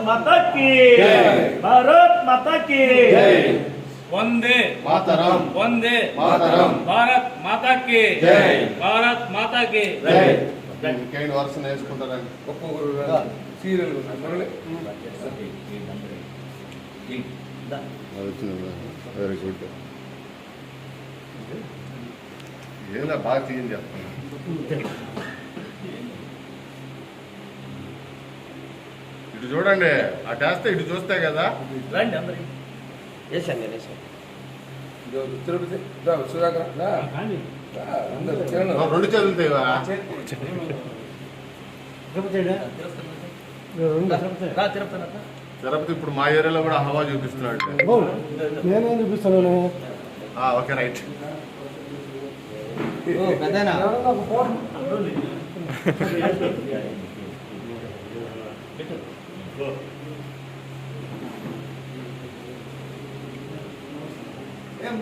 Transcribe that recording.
माता की भारत माता की वंदे मातरम वंदे मातरम भारत माता की जय भारत माता की जय ఇంకేంటి వరుస నేర్చుకుంటారండి ఒక్కొక్కరు సీరియల్ వెరీ గుడ్ ఏదో బాగా తీయని చెప్తాను ఇటు చూడండి అటు వేస్తే ఇటు చూస్తే కదా రండి అందరికి వేసాను తిరుపతి సుధాకర్ అందరు రెండు చదువుతాయివా తిరుపతి ఇప్పుడు మా ఏరియాలో కూడా హవా చూపిస్తున్నాడు నేనేం చూపిస్తాను ఓకే రైట్ ఏం